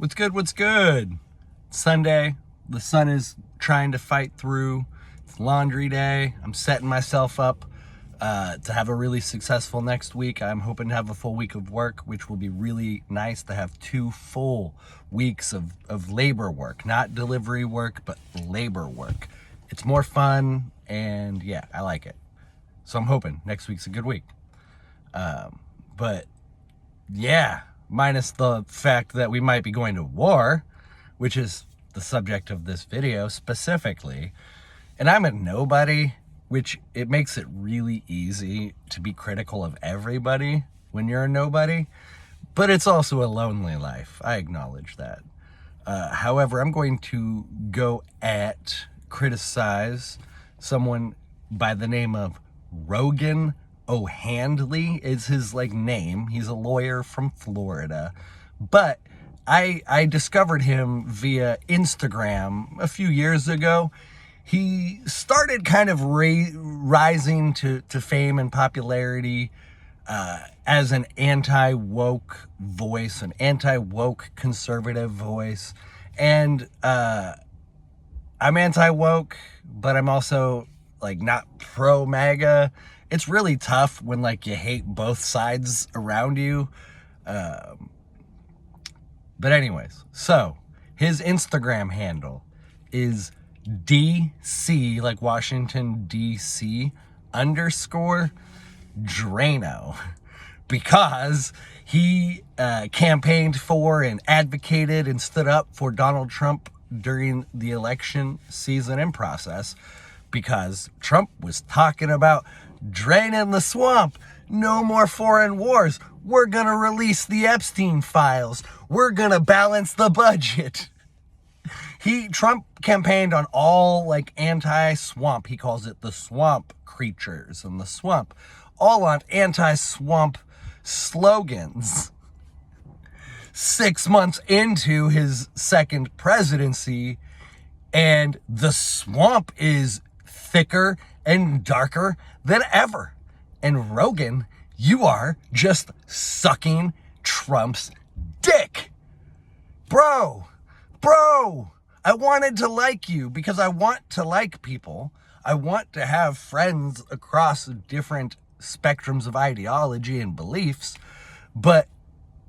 What's good? What's good? Sunday. The sun is trying to fight through. It's laundry day. I'm setting myself up to have a really successful next week. I'm hoping to have a full week of work, which will be really nice to have 2 full weeks of labor work. Not delivery work, but labor work. It's more fun, and yeah, I like it. So I'm hoping next week's a good week. But yeah, minus the fact that we might be going to war, which is the subject of this video specifically. And I'm a nobody, which it makes it really easy to be critical of everybody when you're a nobody. But it's also a lonely life. I acknowledge that. However, I'm going to go criticize someone by the name of Rogan O'Handley is his name. He's a lawyer from Florida, but I discovered him via Instagram a few years ago. He started kind of rising to fame and popularity as an anti-woke voice, an anti-woke conservative voice. And I'm anti-woke, but I'm also not pro-MAGA. It's really tough when you hate both sides around you. But anyways, so his Instagram handle is DC, like Washington, DC _Drano, because he campaigned for and advocated and stood up for Donald Trump during the election season and process, because Trump was talking about draining the swamp, no more foreign wars, we're gonna release the Epstein files, we're gonna balance the budget. Trump campaigned on all anti-swamp, he calls it the swamp creatures and the swamp, all on anti-swamp slogans. 6 months into his second presidency, and the swamp is thicker and darker than ever. And Rogan, you are just sucking Trump's dick. Bro, I wanted to like you because I want to like people. I want to have friends across different spectrums of ideology and beliefs. But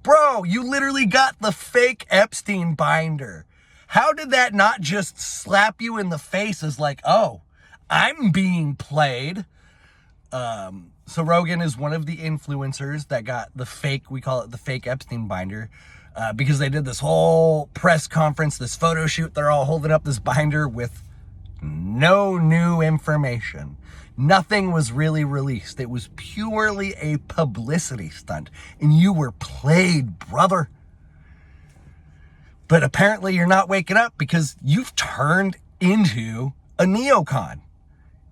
bro, you literally got the fake Epstein binder. How did that not just slap you in the face as oh, I'm being played? So Rogan is one of the influencers that got the fake, we call it the fake Epstein binder, because they did this whole press conference, this photo shoot. They're all holding up this binder with no new information. Nothing was really released. It was purely a publicity stunt, and you were played, brother. But apparently you're not waking up, because you've turned into a neocon.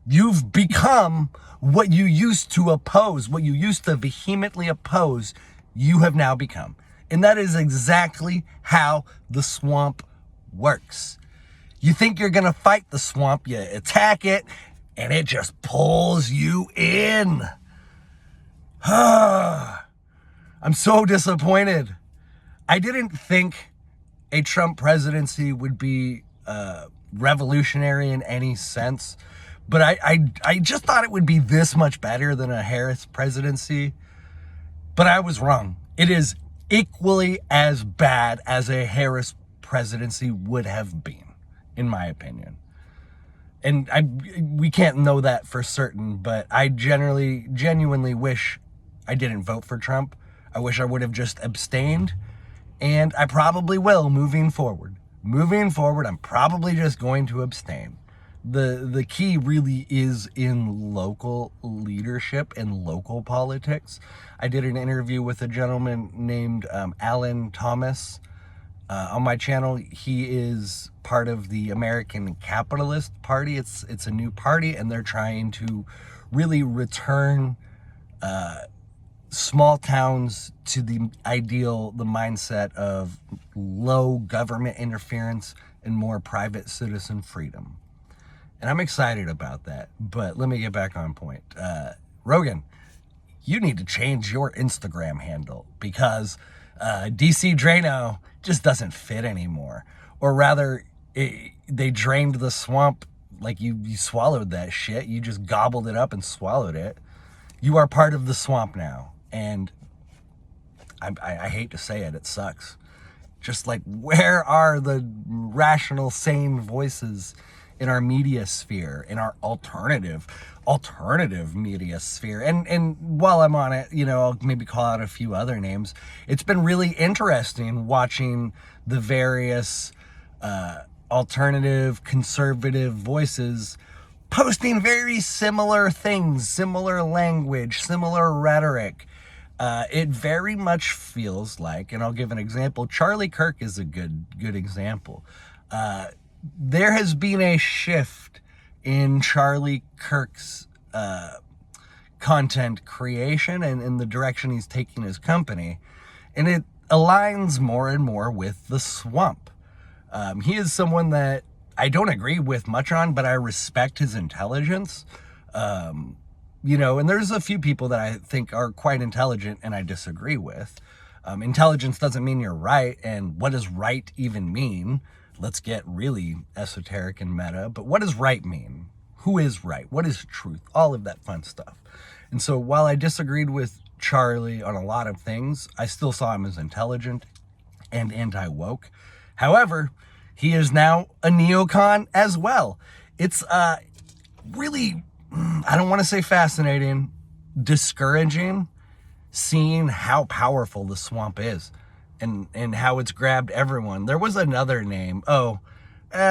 You've become what you used to oppose, what you used to vehemently oppose, you have now become. And that is exactly how the swamp works. You think you're going to fight the swamp, you attack it, and it just pulls you in. I'm so disappointed. I didn't think a Trump presidency would be revolutionary in any sense, but I just thought it would be this much better than a Harris presidency. But I was wrong. It is equally as bad as a Harris presidency would have been, in my opinion. And we can't know that for certain, but I genuinely wish I didn't vote for Trump. I wish I would have just abstained, and I probably will moving forward. Moving forward, I'm probably just going to abstain. The key really is in local leadership and local politics. I did an interview with a gentleman named Alan Thomas on my channel. He is part of the American Capitalist Party. It's a new party, and they're trying to really return small towns to the ideal, the mindset of low government interference and more private citizen freedom. And I'm excited about that, but let me get back on point. Rogan, you need to change your Instagram handle, because DC Drano just doesn't fit anymore. Or rather, they drained the swamp like you swallowed that shit. You just gobbled it up and swallowed it. You are part of the swamp now. And I hate to say it, it sucks. Just like, where are the rational, sane voices in our media sphere, in our alternative media sphere? And while I'm on it, I'll maybe call out a few other names. It's been really interesting watching the various alternative, conservative voices posting very similar things, similar language, similar rhetoric. It very much feels like, and I'll give an example. Charlie Kirk is a good example. There has been a shift in Charlie Kirk's content creation and in the direction he's taking his company, and it aligns more and more with the swamp. He is someone that I don't agree with much on, but I respect his intelligence. And there's a few people that I think are quite intelligent and I disagree with. Intelligence doesn't mean you're right. And what does right even mean? Let's get really esoteric and meta. But what does right mean? Who is right? What is truth? All of that fun stuff. And so while I disagreed with Charlie on a lot of things, I still saw him as intelligent and anti-woke. However, he is now a neocon as well. It's really, I don't want to say fascinating, discouraging, seeing how powerful the swamp is and how it's grabbed everyone. There was another name.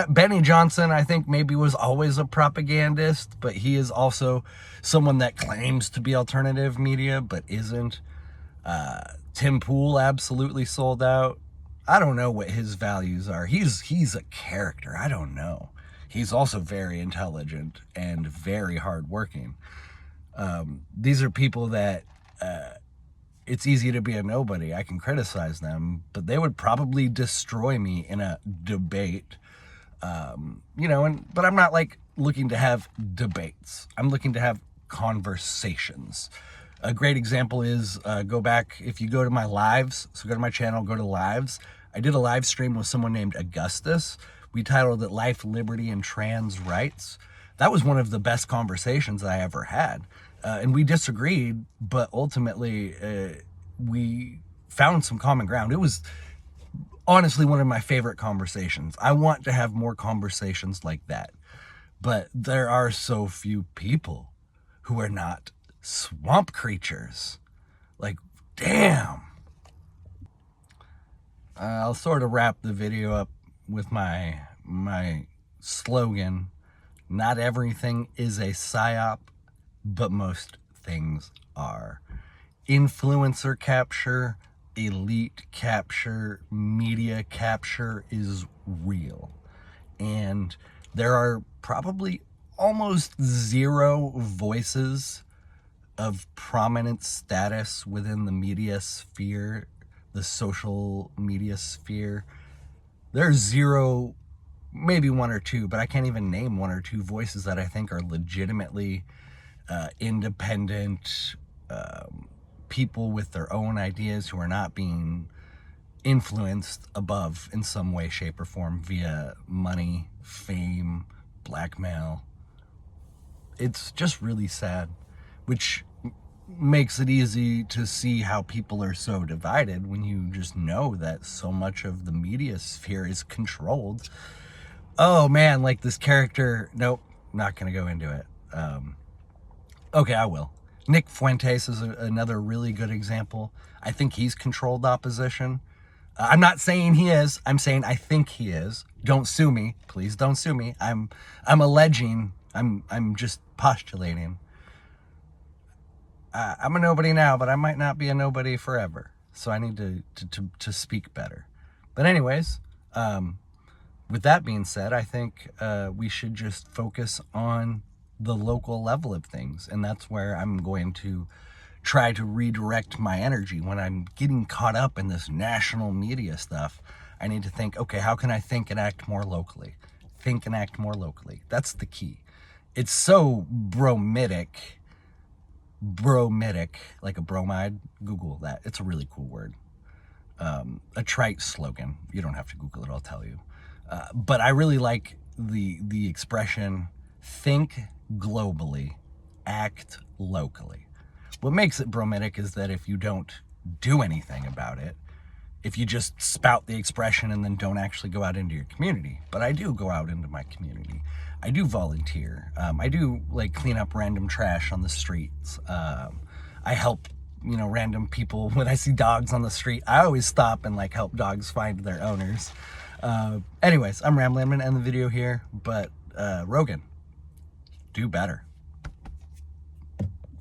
Benny Johnson, I think maybe was always a propagandist, but he is also someone that claims to be alternative media, but isn't. Tim Pool absolutely sold out. I don't know what his values are. He's a character. I don't know. He's also very intelligent and very hardworking. These are people that it's easy to be a nobody. I can criticize them, but they would probably destroy me in a debate. But I'm not like looking to have debates. I'm looking to have conversations. A great example is go back, if you go to my lives, so go to my channel, go to lives. I did a live stream with someone named Augustus. We titled it Life, Liberty, and Trans Rights. That was one of the best conversations I ever had. And we disagreed, but ultimately we found some common ground. It was honestly one of my favorite conversations. I want to have more conversations like that. But there are so few people who are not swamp creatures. Like, damn. I'll sort of wrap the video up with my slogan. Not everything is a psyop, but most things are. Influencer capture, elite capture, media capture is real. And there are probably almost zero voices of prominent status within the media sphere, the social media sphere. There's zero, maybe one or two, but I can't even name one or two voices that I think are legitimately independent people with their own ideas who are not being influenced above in some way, shape, or form via money, fame, blackmail. It's just really sad, which makes it easy to see how people are so divided when you just know that so much of the media sphere is controlled. Oh man, like this character, nope, not gonna go into it. Okay, I will. Nick Fuentes is another really good example. I think he's controlled opposition. I'm not saying he is. I'm saying I think he is. Don't sue me. Please don't sue me. I'm alleging. I'm just postulating. I'm a nobody now, but I might not be a nobody forever. So I need to speak better. But anyways, with that being said, I think we should just focus on the local level of things. And that's where I'm going to try to redirect my energy. When I'm getting caught up in this national media stuff, I need to think, okay, how can I think and act more locally? Think and act more locally. That's the key. It's so bromidic, like a bromide. Google that. It's a really cool word. a trite slogan. You don't have to Google it, I'll tell you. But I really like the expression, think globally, act locally. What makes it bromidic is that if you don't do anything about it, if you just spout the expression and then don't actually go out into your community. But I do go out into my community. I do volunteer. I do like clean up random trash on the streets. I help, random people when I see dogs on the street. I always stop and like help dogs find their owners. Anyways, I'm rambling. I'm gonna end the video here, but Rogan, do better.